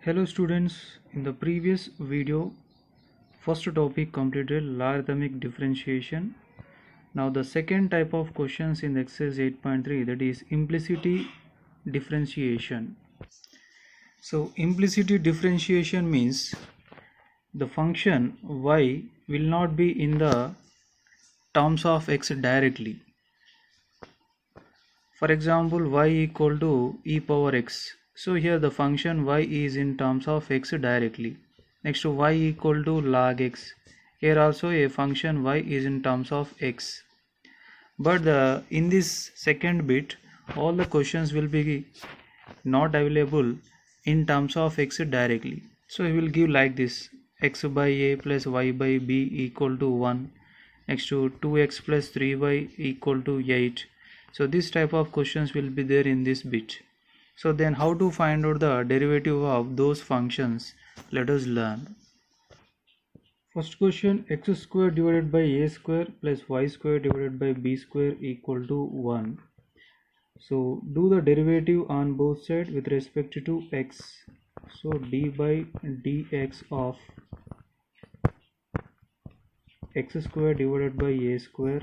Hello students, in the previous video, first topic completed logarithmic differentiation. Now the second type of questions in exercise 8.3, that is implicity differentiation. So implicity differentiation means the function y will not be in the terms of x directly. For example, y equal to e power x. So here the function y is in terms of x directly. Next to y equal to log x. Here also a function y is in terms of x. But in this second bit, all the questions will be not available in terms of x directly. So we will give like this: x by a plus y by b equal to 1. Next to 2x plus 3y equal to 8. So this type of questions will be there in this bit. So then how to find out the derivative of those functions? Let us learn. First question, x square divided by a square plus y square divided by b square equal to 1. So do the derivative on both sides with respect to x. So d by dx of x square divided by a square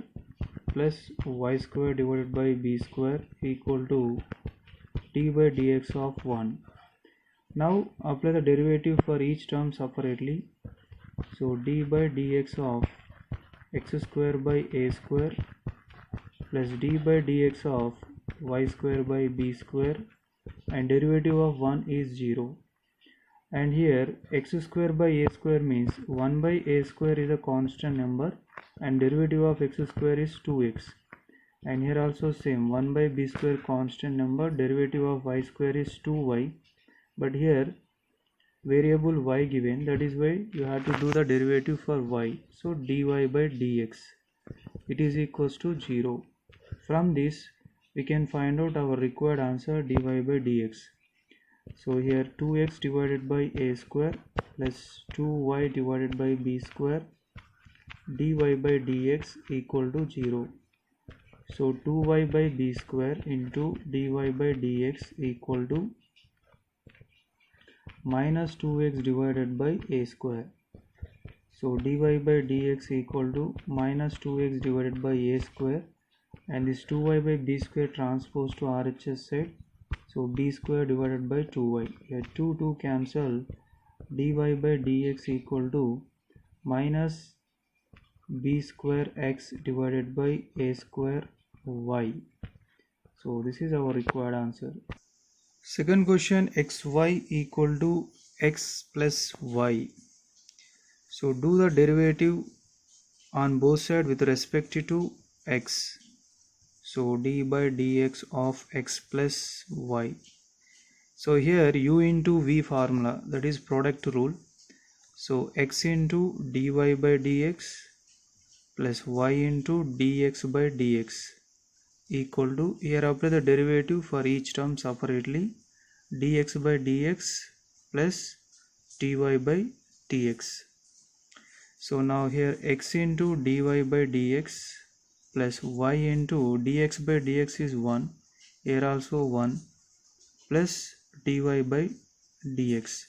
plus y square divided by b square equal to d by dx of 1. Now apply the derivative for each term separately. So d by dx of x square by a square plus d by dx of y square by b square, and derivative of 1 is 0. And here x square by a square means 1 by a square is a constant number and derivative of x square is 2x. And here also same, 1 by b square constant number, derivative of y square is 2y. But here variable y given, that is why you have to do the derivative for y. So dy by dx, it is equals to 0. From this we can find out our required answer dy by dx. So here 2x divided by a square plus 2y divided by b square dy by dx equal to 0. So 2y by b square into dy by dx equal to minus 2x divided by a square. So dy by dx equal to minus 2x divided by a square, and this 2y by b square transpose to RHS side. So b square divided by 2y. Here 2 cancel, dy by dx equal to minus b square x divided by a square y. So this is our required answer. Second question, xy equal to x plus y. So do the derivative on both sides with respect to x. So d by dx of x plus y. So here u into v formula, that is product rule. So x into dy by dx plus y into dx by dx equal to, here apply the derivative for each term separately, dx by dx plus dy by dx. So now here x into dy by dx plus y into dx by dx is 1, here also 1 plus dy by dx.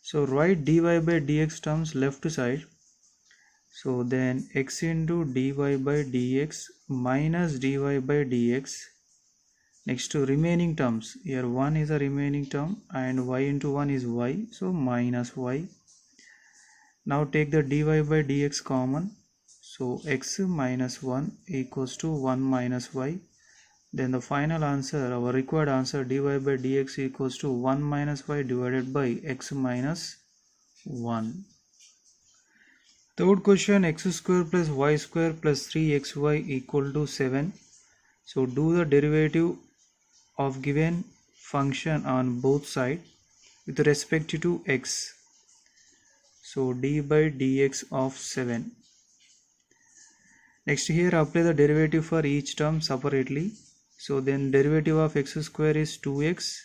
So write dy by dx terms left side. So then x into dy by dx minus dy by dx. Next to remaining terms, here 1 is a remaining term and y into 1 is y, so minus y. Now take the dy by dx common. So x minus 1 equals to 1 minus y. Then the final answer, our required answer, dy by dx equals to 1 minus y divided by x minus 1. Third question, x square plus y square plus 3xy equal to 7. So do the derivative of given function on both sides with respect to x. So d by dx of 7. Next here apply the derivative for each term separately. So then derivative of x square is 2x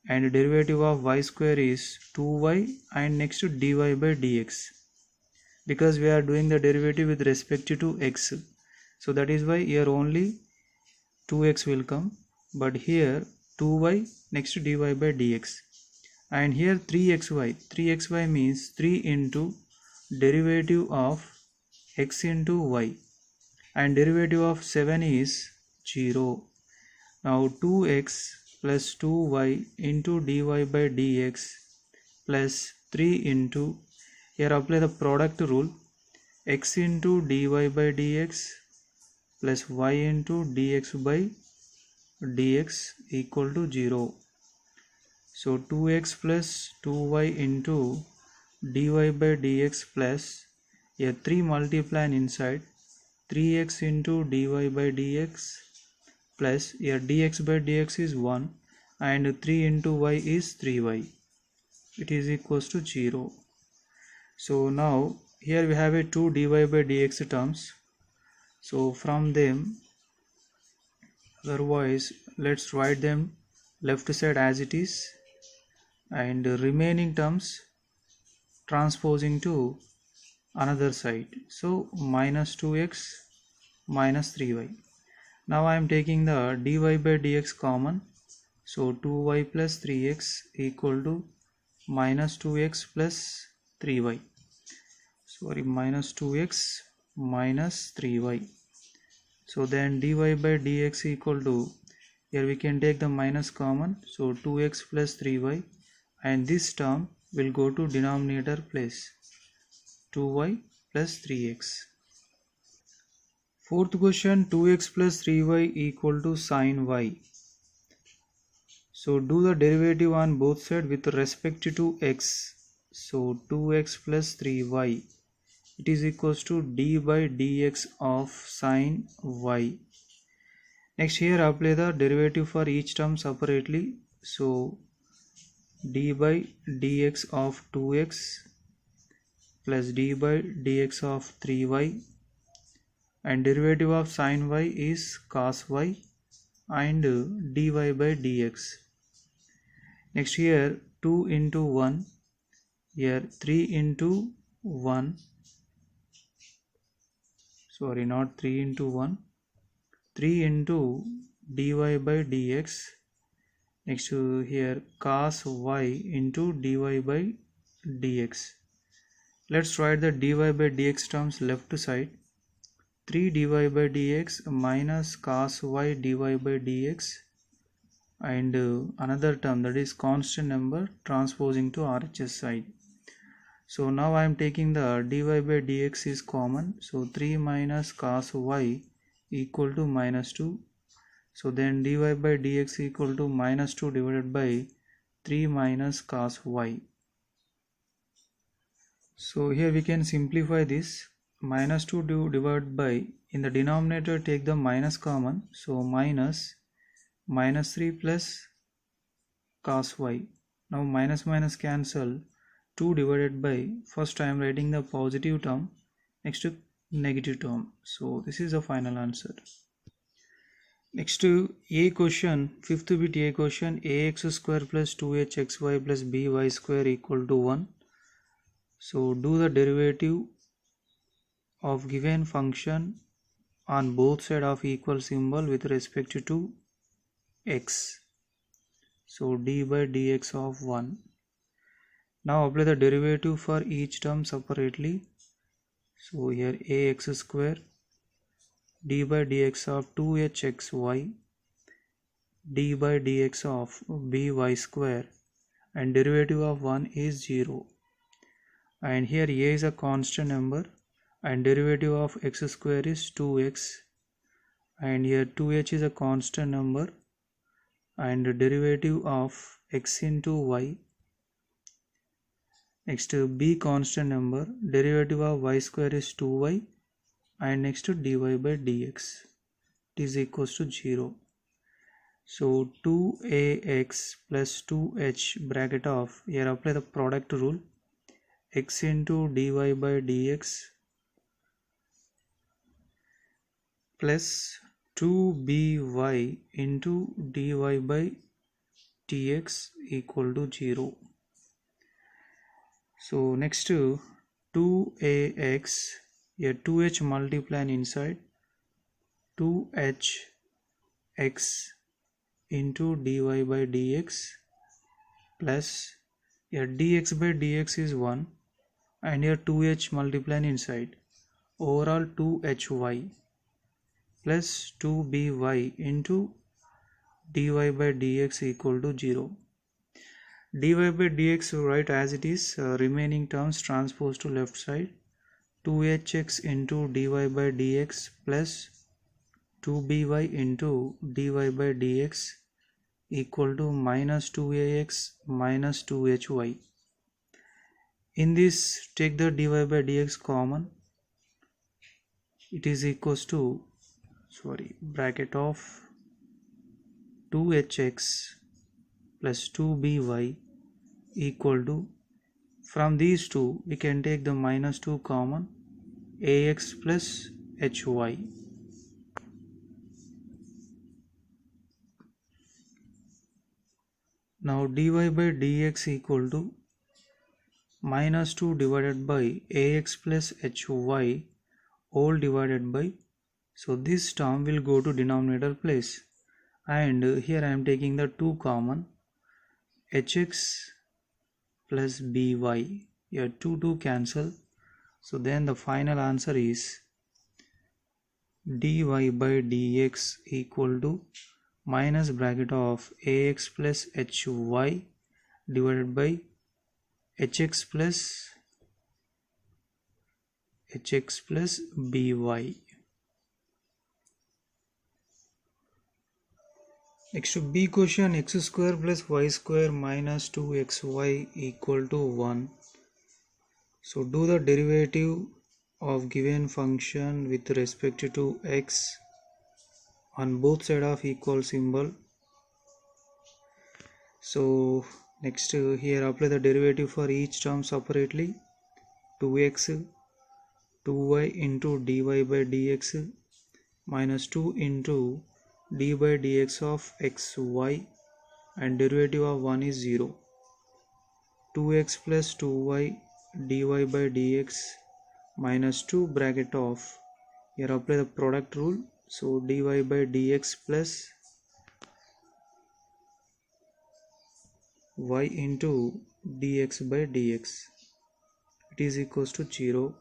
and derivative of y square is 2y, and next to dy by dx. Because we are doing the derivative with respect to x, so that is why here only 2x will come, but here 2y next to dy by dx. and here 3xy means 3 into derivative of x into y, and derivative of 7 is 0. Now 2x plus 2y into dy by dx plus 3 into, here apply the product rule, x into dy by dx plus y into dx by dx equal to 0. So 2x plus 2y into dy by dx plus, here 3 multiply inside, 3x into dy by dx plus, here dx by dx is 1 and 3 into y is 3y, it is equals to 0. So now here we have a 2 dy by dx terms, so from them, otherwise let's write them left side as it is, and remaining terms transposing to another side, so minus 2x minus 3y. Now I am taking the dy by dx common, so 2y plus 3x equal to minus 2x plus 3y, minus 2x minus 3y. So then dy by dx equal to, here we can take the minus common, so 2x plus 3y, and this term will go to denominator place, 2y plus 3x. Fourth question, 2x plus 3y equal to sin y. So do the derivative on both sides with respect to x. So 2x plus 3y, it is equals to d by dx of sin y. Next here apply the derivative for each term separately. So d by dx of 2x plus d by dx of 3y, and derivative of sin y is cos y and dy by dx. Next here 2 into 1, here 3 into 1, not 3 into 1, 3 into dy by dx. Next to here cos y into dy by dx. Let's write the dy by dx terms left side, 3 dy by dx minus cos y dy by dx, and another term, that is constant number, transposing to RHS side. So now I am taking the dy by dx is common, so 3 minus cos y equal to minus 2. So then dy by dx equal to minus 2 divided by 3 minus cos y. So here we can simplify this, minus 2 divided by, in the denominator take the minus common, so minus 3 plus cos y. Now minus minus cancel, 2 divided by, first I am writing the positive term, next to negative term, so this is the final answer. Next to a question, fifth bit a question, ax square plus 2hxy plus by square equal to 1. So do the derivative of given function on both sides of equal symbol with respect to x. So d by dx of 1. Now apply the derivative for each term separately. So here ax square, d by dx of 2hxy, d by dx of by square, and derivative of 1 is 0. And here a is a constant number, and derivative of x square is 2x, and here 2h is a constant number, and derivative of x into y. Next to b constant number, derivative of y square is 2y, and next to dy by dx, it is equals to 0. So 2ax plus 2h bracket of, here apply the product rule, x into dy by dx plus 2by into dy by dx equal to 0. So next to 2ax, here 2h multiply inside, 2h x into dy by dx plus Here dx by dx is 1 and here 2h multiplied inside. Overall 2hy plus 2by into dy by dx equal to 0. Dy by dx write as it is, remaining terms transposed to left side. 2hx into dy by dx plus 2by into dy by dx equal to minus 2ax minus 2hy. In this, take the dy by dx common. It is equals to, bracket of 2hx plus 2by equal to, from these two we can take the minus 2 common, ax plus hy. Now dy by dx equal to minus 2 divided by ax plus hy all divided by, so this term will go to denominator place, and here I am taking the 2 common, hx plus by, here 2 cancel, so then the final answer is dy by dx equal to minus bracket of ax plus hy divided by hx plus by. Next to B question, x square plus y square minus 2xy equal to 1. So do the derivative of given function with respect to x on both sides of equal symbol. So next here apply the derivative for each term separately. 2x 2y into dy by dx minus 2 into d by dx of xy, and derivative of 1 is 0. 2x plus 2y dy by dx minus 2 bracket of, here apply the product rule, so dy by dx plus y into dx by dx, it is equals to 0.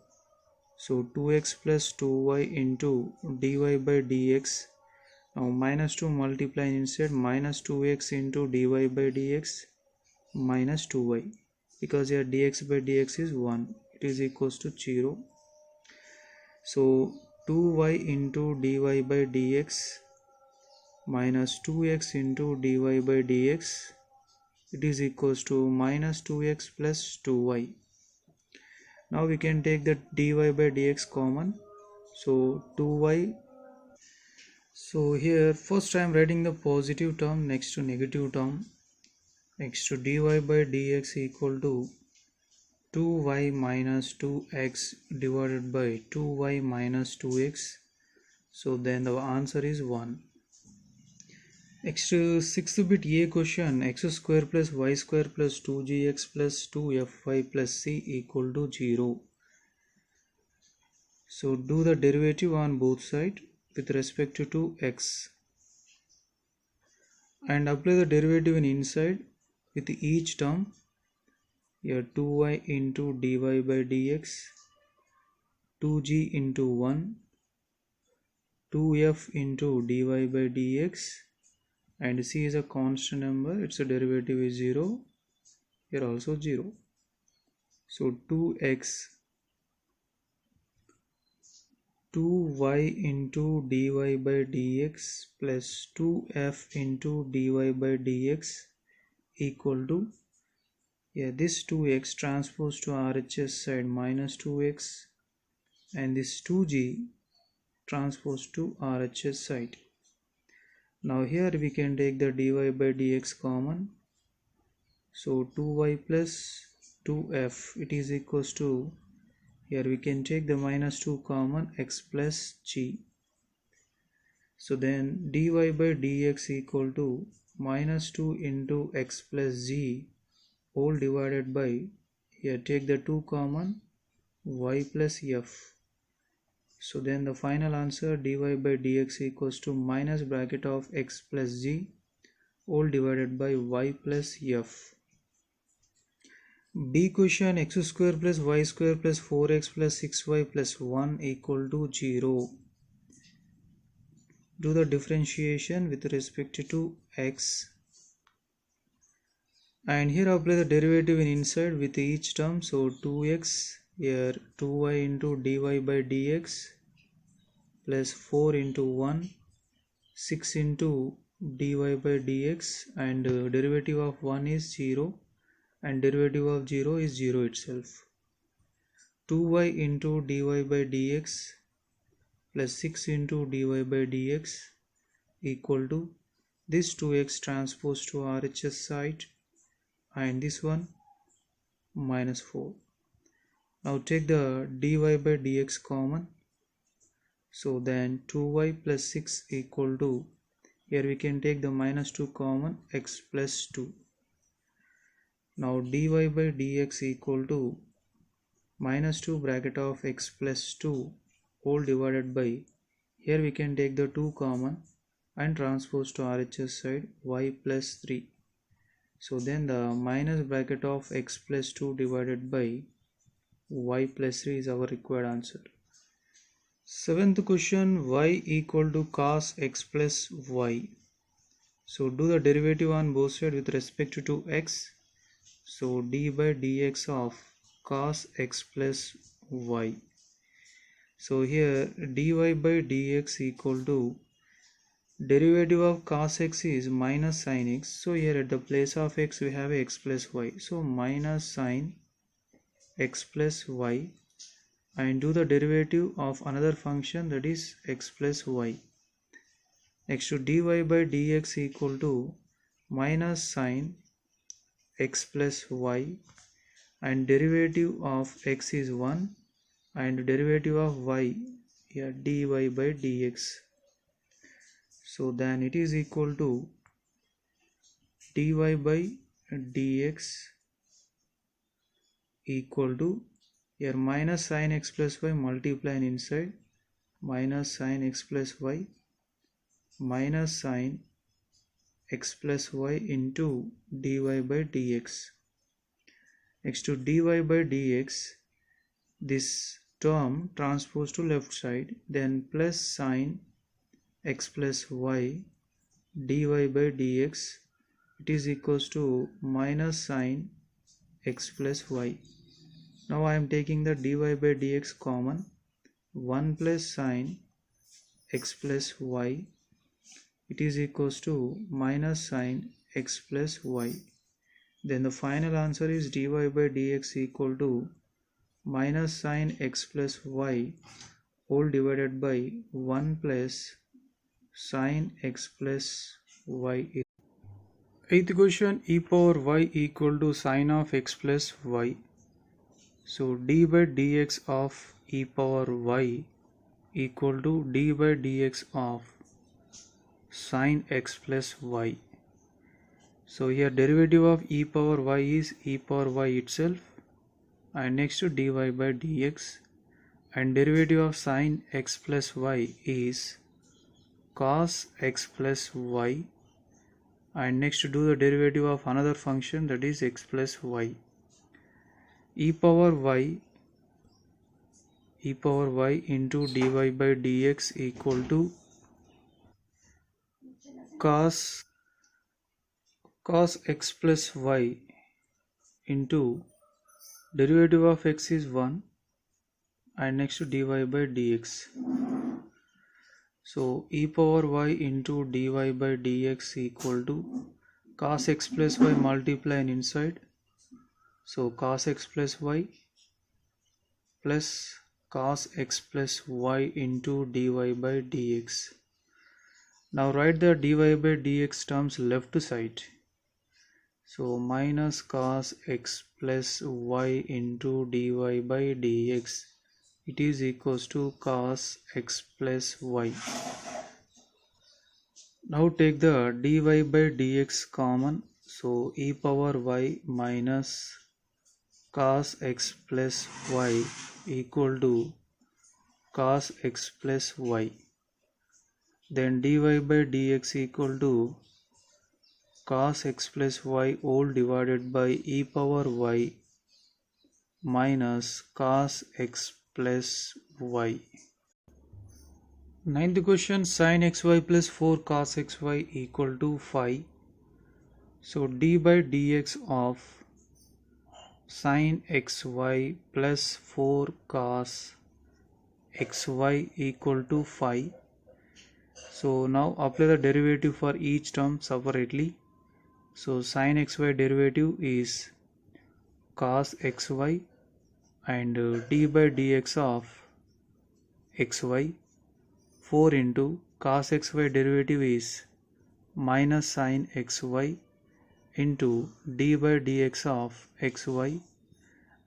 So 2x plus 2y into dy by dx, now minus 2 multiply inside, minus 2x into dy by dx minus 2y, because here dx by dx is 1, it is equals to 0. So 2y into dy by dx minus 2x into dy by dx, it is equals to minus 2x plus 2y. Now we can take the dy by dx common, so 2y. So here first I am writing the positive term next to negative term. Next to dy by dx equal to 2y minus 2x divided by 2y minus 2x, so then the answer is 1. Next 6th bit A question, x square plus y square plus 2gx plus 2fy plus c equal to 0. So do the derivative on both sides with respect to x, and apply the derivative in inside with each term. Here 2y into dy by dx, 2g into 1, 2f into dy by dx, and c is a constant number, its derivative is 0, here also 0. So 2x 2y into dy by dx plus 2f into dy by dx equal to, this 2x transpose to RHS side minus 2x, and this 2g transpose to RHS side. Now here we can take the dy by dx common, so 2y plus 2f, it is equals to, here we can take the minus 2 common, x plus g. So then dy by dx equal to minus 2 into x plus g all divided by, here take the 2 common, y plus f. So then the final answer dy by dx equals to minus bracket of x plus g all divided by y plus f. B question, x square plus y square plus 4x plus 6y plus 1 equal to 0. Do the differentiation with respect to x. And here apply the derivative in inside with each term. So 2x, here 2y into dy by dx plus 4 into 1, 6 into dy by dx, and derivative of 1 is 0 and derivative of 0 is 0 itself. 2y into dy by dx plus 6 into dy by dx equal to this 2x transpose to RHS side and this one minus 4. Now take the dy by dx common. So then 2y plus 6 equal to, here we can take the minus 2 common, x plus 2. Now dy by dx equal to minus 2 bracket of x plus 2 whole divided by, here we can take the 2 common and transpose to RHS side y plus 3. So then the minus bracket of x plus 2 divided by y plus 3 is our required answer. Seventh question, y equal to cos x plus y. So do the derivative on both sides with respect to x. So d by dx of cos x plus y. So here dy by dx equal to derivative of cos x is minus sin x. So here at the place of x we have x plus y. So minus sin x plus y, and do the derivative of another function, that is x plus y. Next to dy by dx equal to minus sin x plus y, and derivative of x is 1 and derivative of y, here dy by dx. So then it is equal to dy by dx equal to, here minus sin x plus y multiplying inside, minus sin x plus y minus sin x plus y into dy by dx. Next to dy by dx, this term transpose to left side, then plus sin x plus y dy by dx, it is equals to minus sin x plus y. Now I am taking the dy by dx common, 1 plus sin x plus y, it is equals to minus sin x plus y. Then the final answer is dy by dx equal to minus sin x plus y whole divided by 1 plus sin x plus y. Eighth question, e power y equal to sin of x plus y. So d by dx of e power y equal to d by dx of sin x plus y. So here derivative of e power y is e power y itself, and next to dy by dx, and derivative of sin x plus y is cos x plus y, and next to do the derivative of another function, that is x plus y. e power y into dy by dx equal to cos x plus y into derivative of x is 1 and next to dy by dx. So e power y into dy by dx equal to cos x plus y multiplying inside, so cos x plus y plus cos x plus y into dy by dx. Now write the dy by dx terms left side. So minus cos x plus y into dy by dx, it is equals to cos x plus y. Now take the dy by dx common. So e power y minus cos x plus y equal to cos x plus y. Then dy by dx equal to cos x plus y whole divided by e power y minus cos x plus y. Ninth question, sin xy plus 4 cos xy equal to 5. So d by dx of sin xy plus 4 cos xy equal to 5. So now apply the derivative for each term separately. So sin xy derivative is cos xy and d by dx of xy. 4 into cos xy derivative is minus sin xy into d by dx of xy,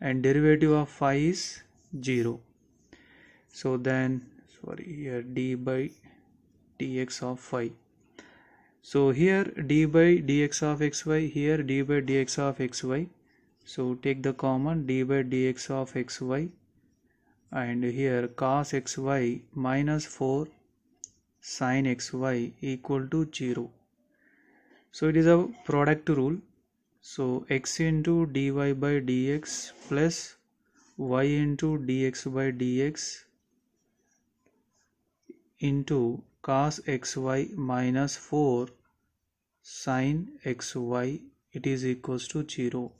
and derivative of 5 is 0. So then here d by dx of 5. So here d by dx of xy, here d by dx of xy. So take the common d by dx of xy, and here cos xy minus 4 sin xy equal to 0. So it is a product rule. So x into dy by dx plus y into dx by dx into cos xy minus 4 sin xy, it is equals to 0.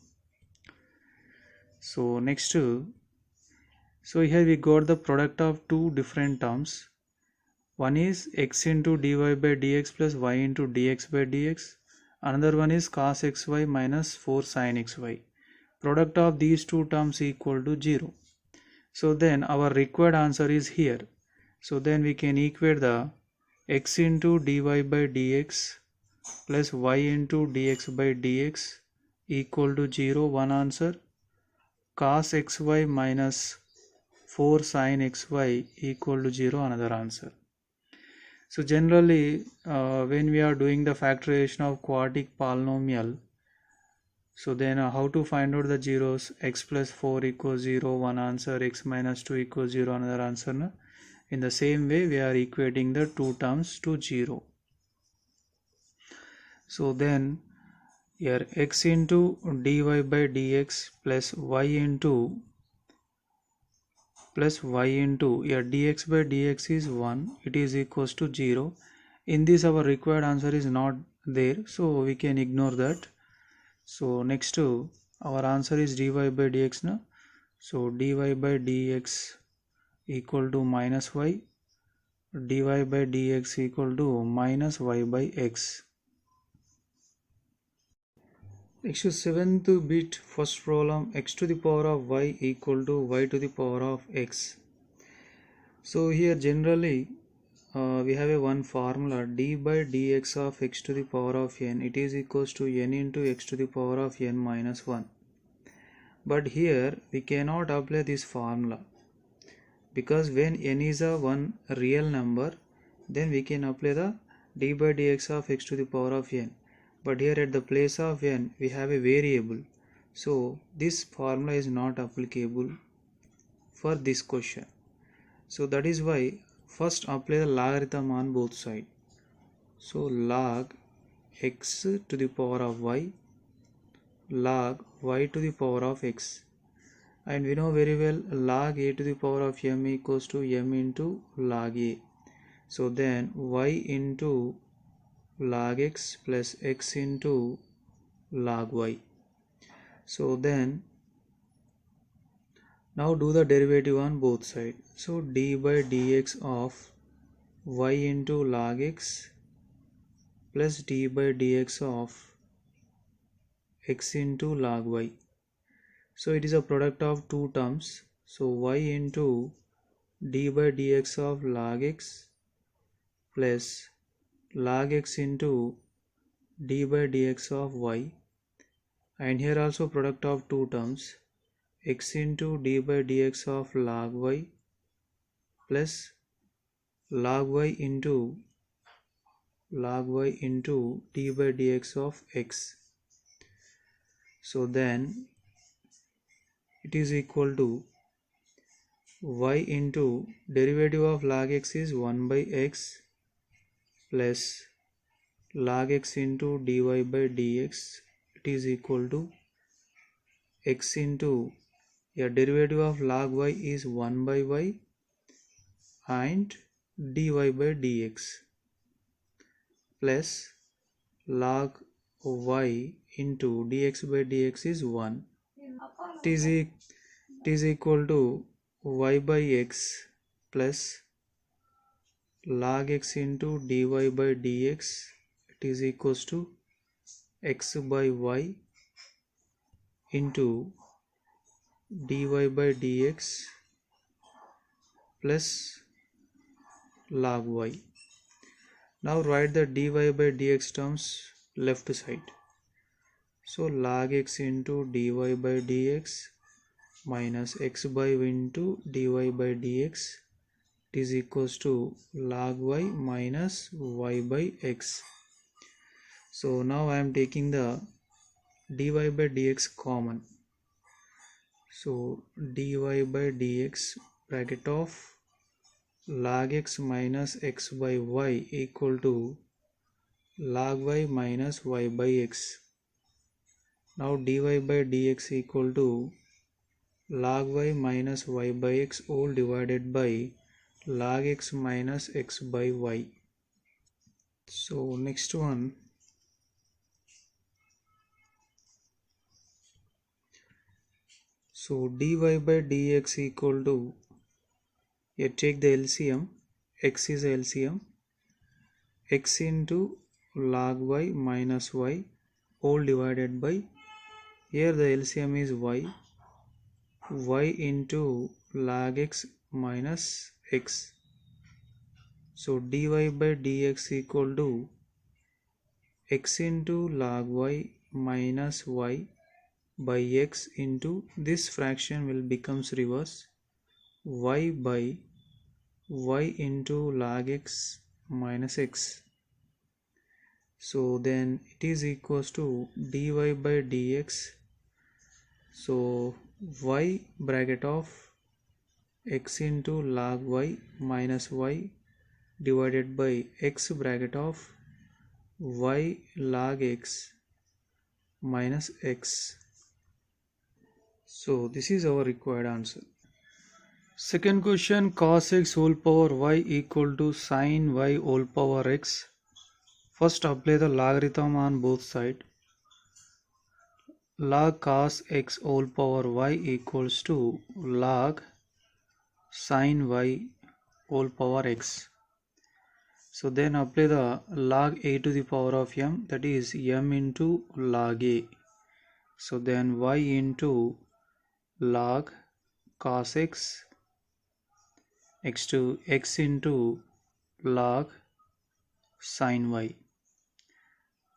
So next, so here we got the product of two different terms. One is x into dy by dx plus y into dx by dx. Another one is cos xy minus 4 sin xy. Product of these two terms equal to 0. So then our required answer is here. So then we can equate the x into dy by dx plus y into dx by dx equal to 0, one answer. Cos xy minus 4 sin xy equal to 0, another answer. So generally when we are doing the factorization of quadratic polynomial, so then how to find out the zeros? X plus 4 equals 0, one answer. X minus 2 equals 0, another answer. Na? In the same way we are equating the two terms to 0. So then here x into dy by dx plus y into here dx by dx is 1, it is equals to 0. In this our required answer is not there, so we can ignore that. So next our answer is dy by dx na. So dy by dx equal to minus y, dy by dx equal to minus y by x. Next, 7th bit, first problem, x to the power of y equal to y to the power of x. So here generally we have a one formula, d by dx of x to the power of n, it is equals to n into x to the power of n minus 1. But here we cannot apply this formula, because when n is a one real number, then we can apply the d by dx of x to the power of n. But here at the place of n we have a variable, so this formula is not applicable for this question. So that is why first apply the logarithm on both sides. So log x to the power of y, log y to the power of x, and we know very well log a to the power of m equals to m into log a. So then y into log x plus x into log y. So then now do the derivative on both sides. So d by dx of y into log x plus d by dx of x into log y. So it is a product of two terms. So y into d by dx of log x plus log x into d by dx of y, and here also product of two terms, x into d by dx of log y plus log y into d by dx of x. So then it is equal to y into derivative of log x is 1 by x plus log x into dy by dx, it is equal to x into Here derivative of log y is 1 by y and dy by dx plus log y into dx by dx is 1. It is equal to y by x plus log x into dy by dx. It is equals to x by y into dy by dx plus log y. Now write the dy by dx terms left side. So log x into dy by dx minus x by into dy by dx is equals to log y minus y by x. So now I am taking the dy by dx common. So dy by dx bracket of log x minus x by y equal to log y minus y by x. Now dy by dx equal to log y minus y by x all divided by log x minus x by y. So next one, so dy by dx equal to, here take the LCM, x is LCM, x into log y minus y all divided by, here the LCM is y into log x minus x. So dy by dx equal to x into log y minus y by x into, this fraction will becomes reverse, y by y into log x minus x. So then it is equals to dy by dx. So y bracket of x into log y minus y divided by x bracket of y log x minus x. So this is our required answer. Second question, cos x whole power y equal to sin y whole power x. First apply the logarithm on both sides. Log cos x whole power y equals to log sin y whole power x. So then apply the log a to the power of m, that is m into log a. So then y into log cos x, next to x into log sin y.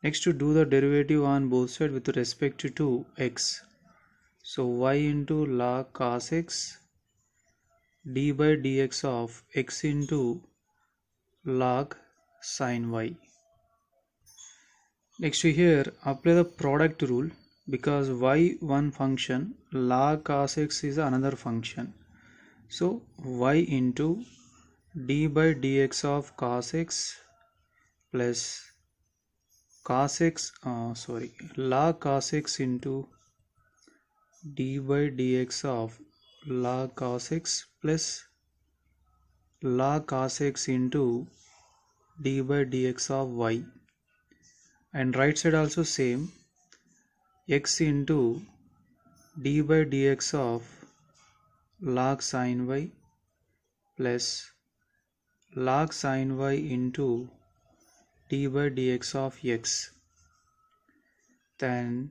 Next to do the derivative on both sides with respect to x. So y into log cos x d by dx of x into log sin y. Next to here apply the product rule, because y one function, log cos x is another function. So y into d by dx of cos x plus cos x, log cos x into d by dx of log cos x plus log cos x into d by dx of y, and right side also same, x into d by dx of log sin y plus log sin y into d by dx of x. Then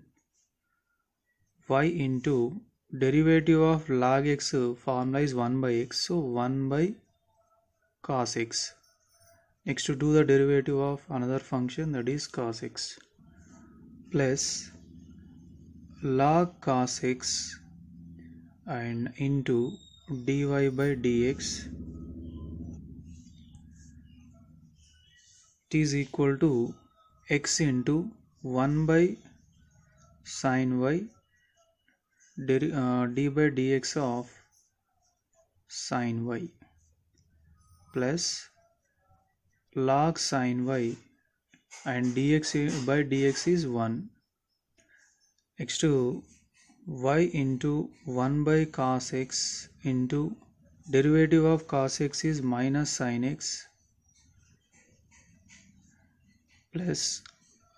y into derivative of log x formula is 1 by x, so 1 by cos x. Next to do the derivative of another function, that is cos x, plus log cos x and into dy by dx, it is equal to x into 1 by sin y d by dx of sin y plus log sin y, and dx by dx is 1. Next to y into 1 by cos x into derivative of cos x is minus sin x plus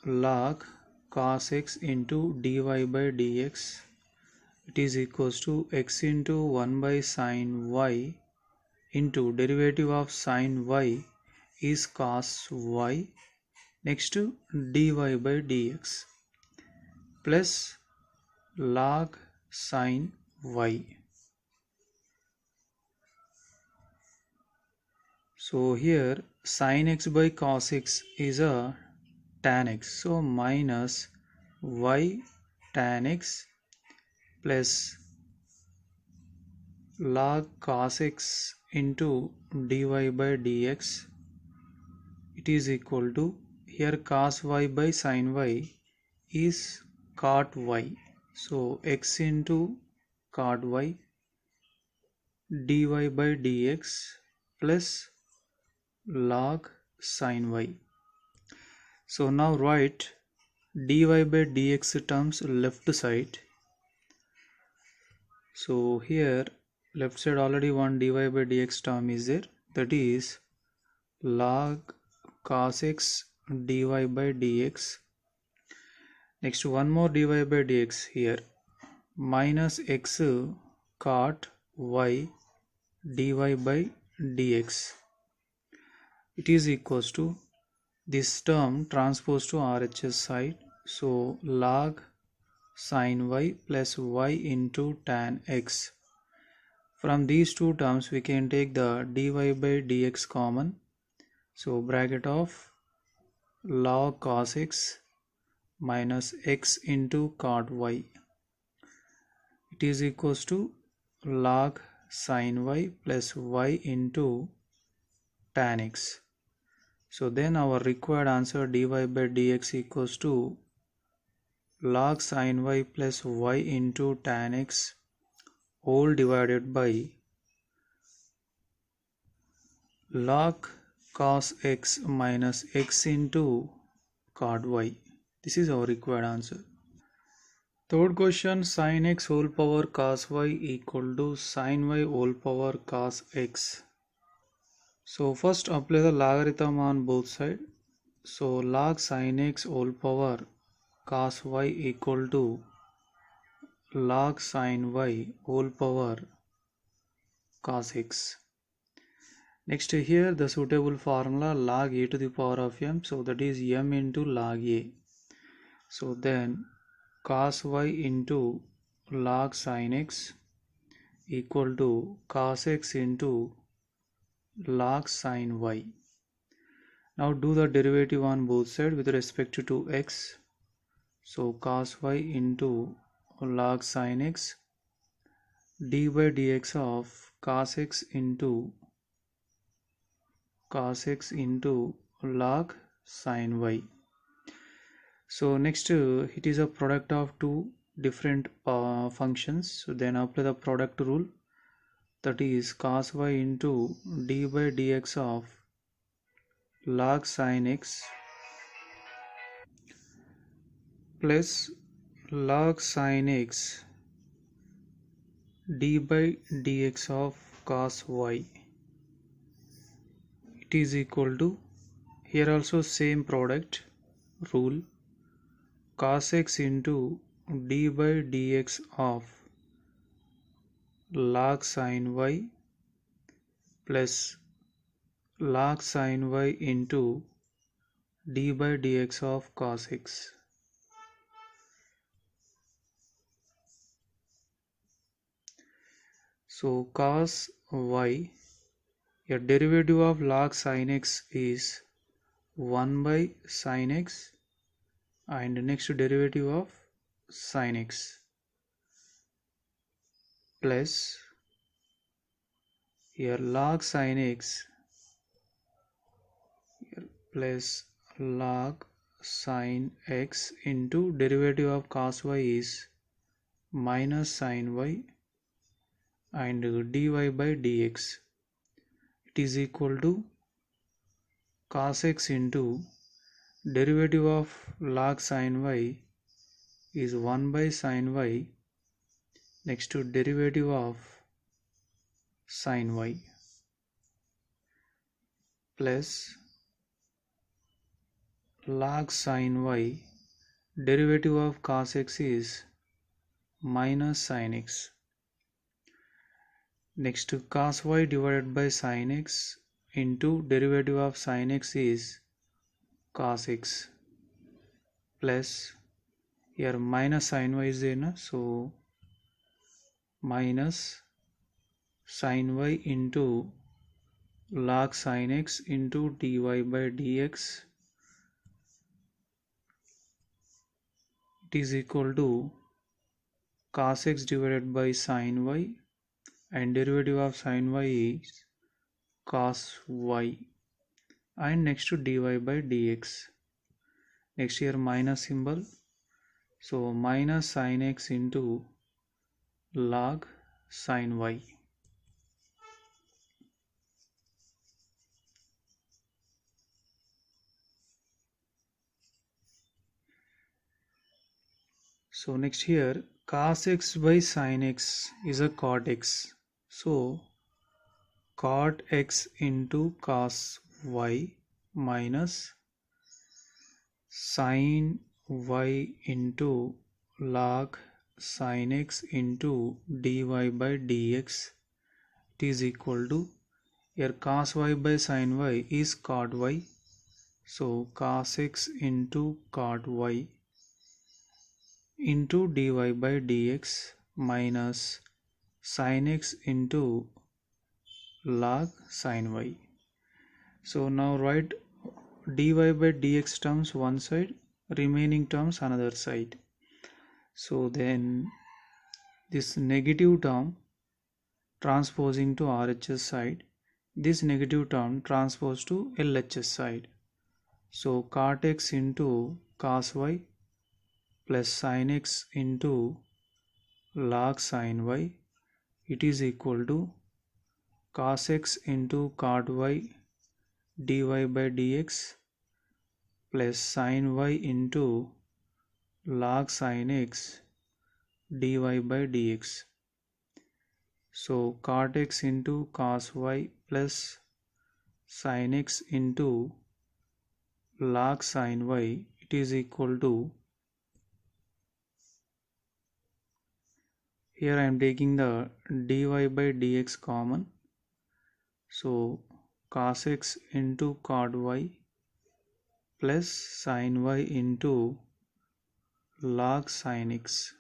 log cos x into dy by dx, it is equals to x into 1 by sin y into derivative of sin y is cos y, next to dy by dx plus log sin y. So here sin x by cos x is a tan x, so minus y tan x plus log cos x into dy by dx, it is equal to, here cos y by sin y is cot y, so x into cot y dy by dx plus log sin y. So now write dy by dx terms left side. So here left side already one dy by dx term is there, that is log cos x dy by dx. Next one more dy by dx here, minus x cot y dy by dx, it is equals to this term transpose to RHS side, so log sin y plus y into tan x. From these two terms we can take the dy by dx common, so bracket of log cos x minus x into cot y, it is equals to log sin y plus y into tan x. So then our required answer dy by dx equals to log sin y plus y into tan x whole divided by log cos x minus x into cot y. This is our required answer. Third question, sin x whole power cos y equal to sin y whole power cos x. So first apply the logarithm on both sides. So log sin x whole power cos y equal to log sin y whole power cos x. Next here the suitable formula log a to the power of m, so that is m into log a. So then cos y into log sin x equal to cos x into log sin y. Now do the derivative on both sides with respect to x. So cos y into log sin x d by dx of cos x into log sin y. So next it is a product of two different functions, so then apply the product rule, that is cos y into d by dx of log sin x plus log sin x d by dx of cos y, it is equal to, here also same product rule, cos x into d by dx of log sin y plus log sin y into d by dx of cos x. So cos y, a derivative of log sin x is 1 by sin x, and next derivative of sin x plus, here log sin x plus log sin x into derivative of cos y is minus sin y and dy by dx, it is equal to cos x into derivative of log sin y is 1 by sin y Next to derivative of sin y plus log sin y, derivative of cos x is minus sin x. Next to cos y divided by sin x into derivative of sin x is cos x plus here minus sin y is there na, so minus sin y into log sin x into dy by dx, it is equal to cos x divided by sin y, and derivative of sin y is cos y, and next to dy by dx. Next here minus symbol, so minus sin x into log sin y. So next here cos x by sin x is a cot x, so cot x into cos y minus sin y into log sin x into dy by dx, it is equal to here cos y by sin y is cot y, so cos x into cot y into dy by dx minus sin x into log sin y. So now write dy by dx terms one side, remaining terms another side. So then this negative term transposing to RHS side, this negative term transpose to LHS side. So cot x into cos y plus sin x into log sin y, it is equal to cos x into cot y dy by dx plus sin y into log sin x dy by dx. So cot x into cos y plus sin x into log sin y, it is equal to, here I am taking the dy by dx common, so cos x into cot y plus sin y into log sin x.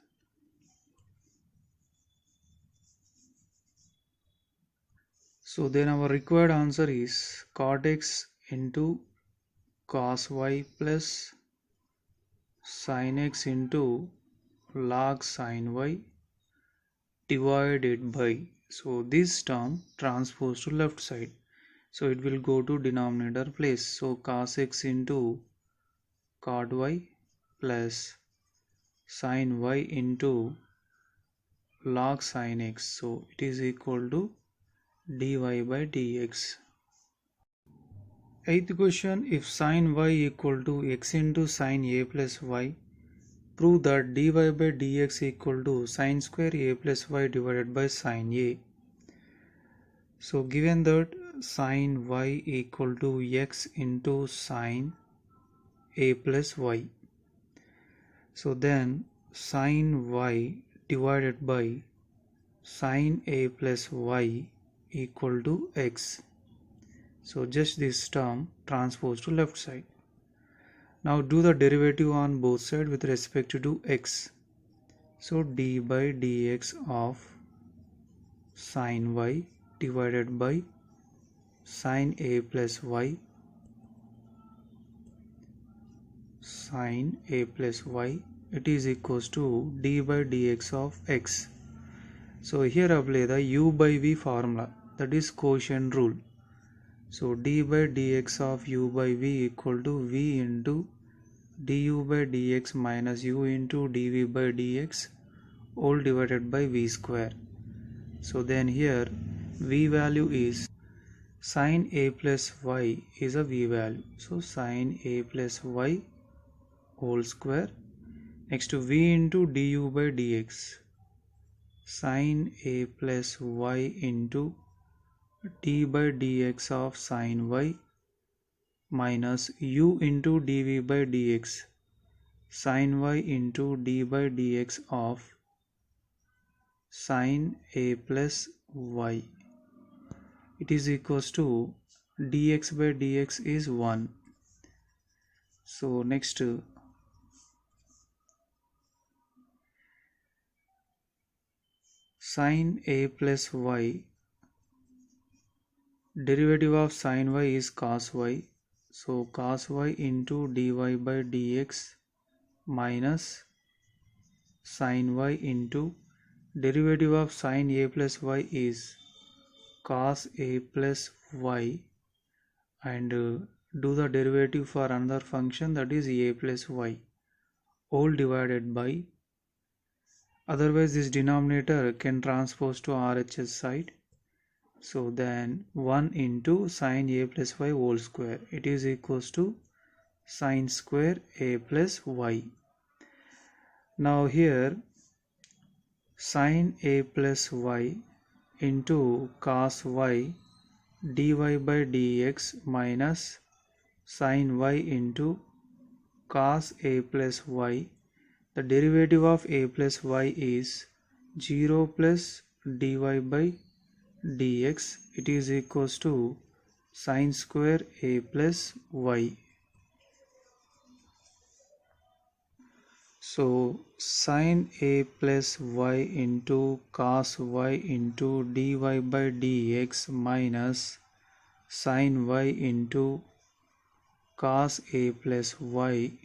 So then our required answer is cot x into cos y plus sin x into log sin y divided by, so this term transpose to left side, so it will go to denominator place, so cos x into cot y plus sin y into log sin x, so it is equal to dy by dx. Eighth question, if sin y equal to x into sin a plus y, prove that dy by dx equal to sin square a plus y divided by sin a. So given that sin y equal to x into sin a plus y, so then sin y divided by sin a plus y equal to x. So just this term transpose to left side. Now do the derivative on both sides with respect to x. So d by dx of sin y divided by sin a plus y sin a plus y, it is equals to d by dx of x. So here apply the u by v formula, that is quotient rule. So d by dx of u by v equal to v into du by dx minus u into dv by dx all divided by v square. So then here v value is sin a plus y is a v value, so sin a plus y whole square. Next to v into du by dx, sin a plus y into d by dx of sin y minus u into dv by dx sin y into d by dx of sin a plus y. It is equals to dx by dx is 1. So next sin a plus y, derivative of sin y is cos y, so cos y into dy by dx minus sin y into derivative of sin a plus y is cos a plus y, and do the derivative for another function, that is a plus y, all divided by, otherwise this denominator can transpose to RHS side, so then 1 into sin a plus y whole square, it is equals to sin square a plus y. Now here sin a plus y into cos y dy by dx minus sin y into cos a plus y, the derivative of a plus y is 0 plus dy by dx, it is equals to sin square a plus y. So sin a plus y into cos y into dy by dx minus sin y into cos a plus y,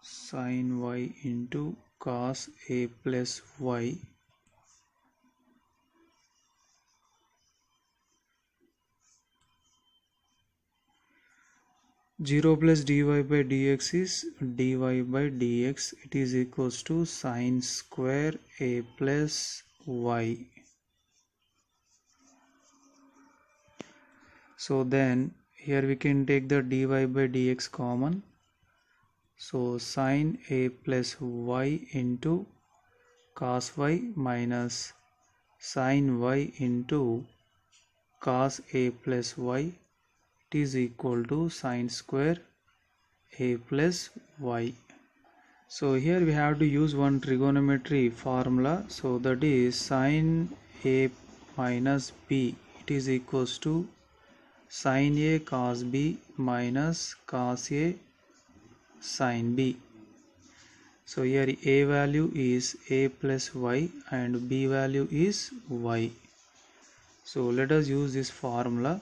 sin y into cos a plus y, zero plus dy by dx is dy by dx, it is equals to sin square a plus y. So then here we can take the dy by dx common, so sin a plus y into cos y minus sin y into cos a plus y, it is equal to sin square a plus y. So here we have to use one trigonometry formula, so that is sin a minus b, it is equals to sin a cos b minus cos a sin b. So here a value is a plus y and b value is y. So let us use this formula.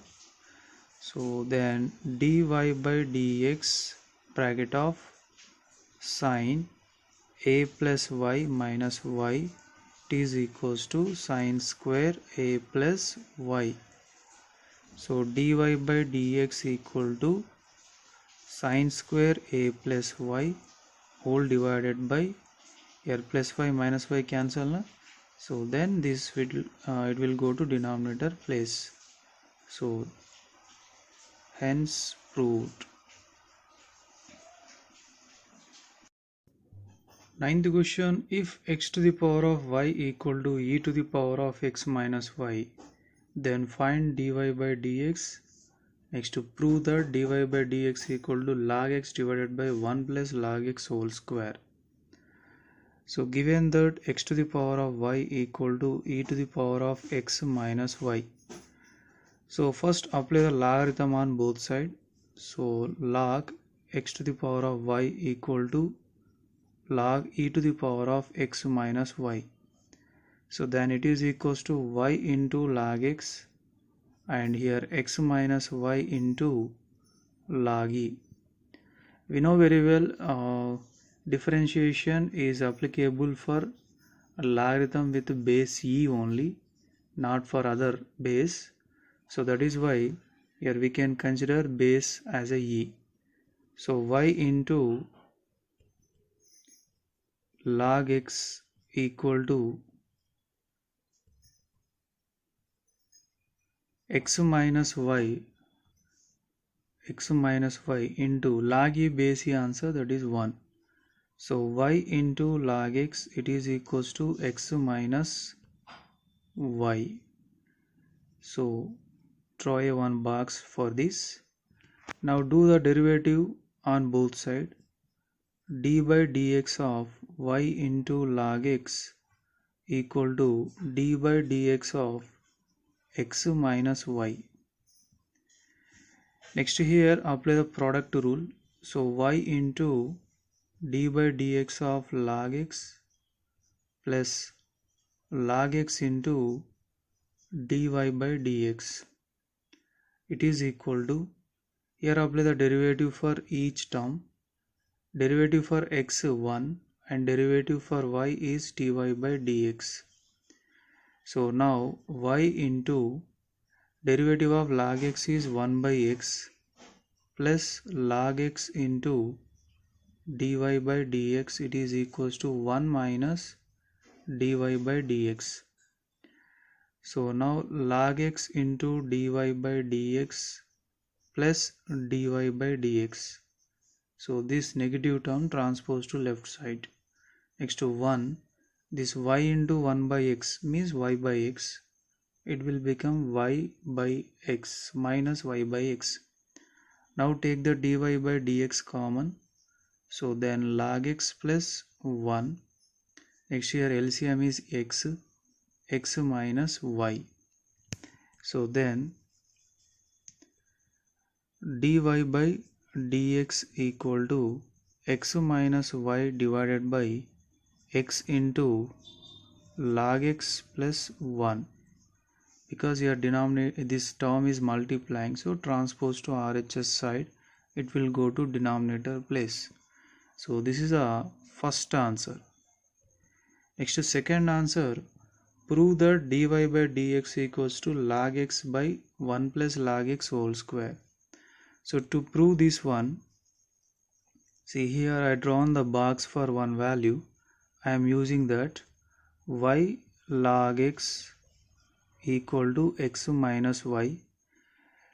So then dy by dx bracket of sin a plus y minus y, it is equals to sin square a plus y. So dy by dx equal to sin square a plus y whole divided by, here plus y minus y cancel na? So then this will it will go to denominator place. So hence proved. Ninth question, if x to the power of y equal to e to the power of x minus y, then find dy by dx. Next, to prove that dy by dx equal to log x divided by 1 plus log x whole square. So given that x to the power of y equal to e to the power of x minus y, so first apply the logarithm on both sides. So log x to the power of y equal to log e to the power of x minus y. So then it is equals to y into log x, and here x minus y into log e. We know very well differentiation is applicable for a logarithm with base e only, not for other base. So that is why here we can consider base as a e. So y into log x equal to x minus y into log e base e answer, that is 1. So y into log x, it is equals to x minus y. So draw a one box for this. Now do the derivative on both sides. D by dx of y into log x equal to d by dx of x minus y. Next here apply the product rule. So y into d by dx of log x plus log x into dy by dx, it is equal to, here apply the derivative for each term. Derivative for x 1 and derivative for y is dy by dx. So now y into derivative of log x is 1 by x plus log x into dy by dx, it is equals to 1 minus dy by dx. So now log x into dy by dx plus dy by dx. So this negative term transposed to left side. Next to 1, this y into 1 by x means y by x. It will become y by x minus y by x. Now take the dy by dx common. So then log x plus 1. Next here LCM is x minus y. So then dy by dx equal to x minus y divided by x into log x plus 1. Because your denominator, this term is multiplying, so transpose to RHS side, it will go to denominator place. So this is a first answer. Next, second answer, prove that dy by dx equals to log x by 1 plus log x whole square. So to prove this one, see here I drawn the box for one value. I am using that y log x equal to x minus y.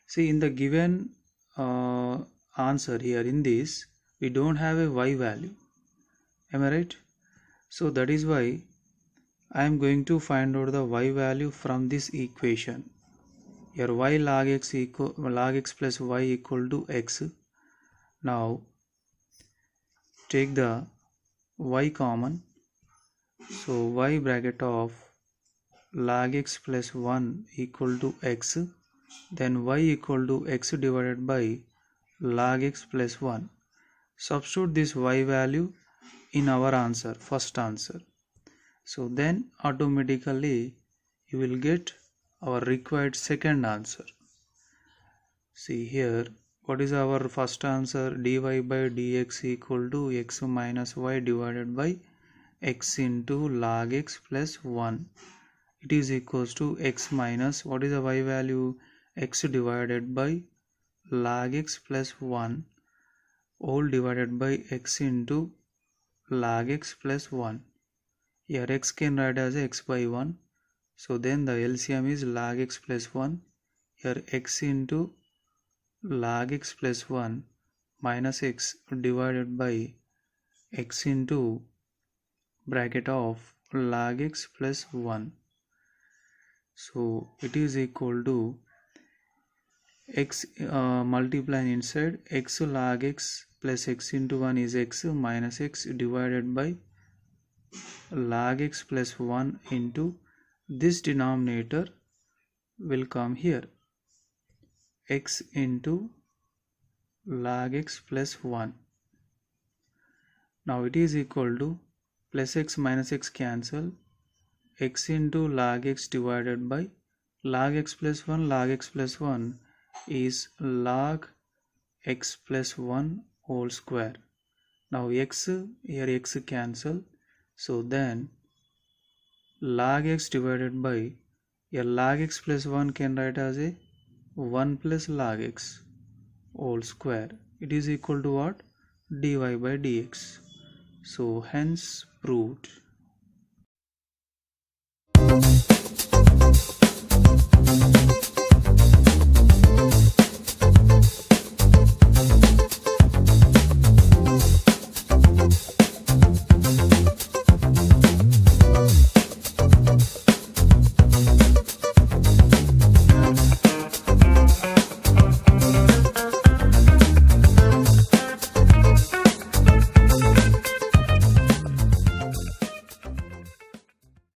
See in the given answer here in this, we don't have a y value. Am I right? So that is why I am going to find out the y value from this equation. Here y log x plus y equal to x. Now take the y common. So y bracket of log x plus 1 equal to x, then y equal to x divided by log x plus 1. Substitute this y value in our answer, first answer. So then automatically you will get our required second answer. See here, what is our first answer? Dy by dx equal to x minus y divided by x into log x plus 1. It is equals to x minus, what is the y value? X divided by log x plus 1 all divided by x into log x plus 1. Here x can write as x by 1. So then the LCM is log x plus 1. Here x into log x plus 1 minus x divided by x into bracket of log x plus 1. So it is equal to x multiplying inside x log x plus x into 1 is x minus x divided by log x plus 1 into this denominator will come here, x into log x plus 1. Now it is equal to plus x minus x cancel, x into log x divided by log x plus 1 is log x plus 1 whole square. Now x, here x cancel, so then log x divided by, here log x plus 1 can write as a 1 plus log x whole square. It is equal to what? Dy by dx. So hence proved.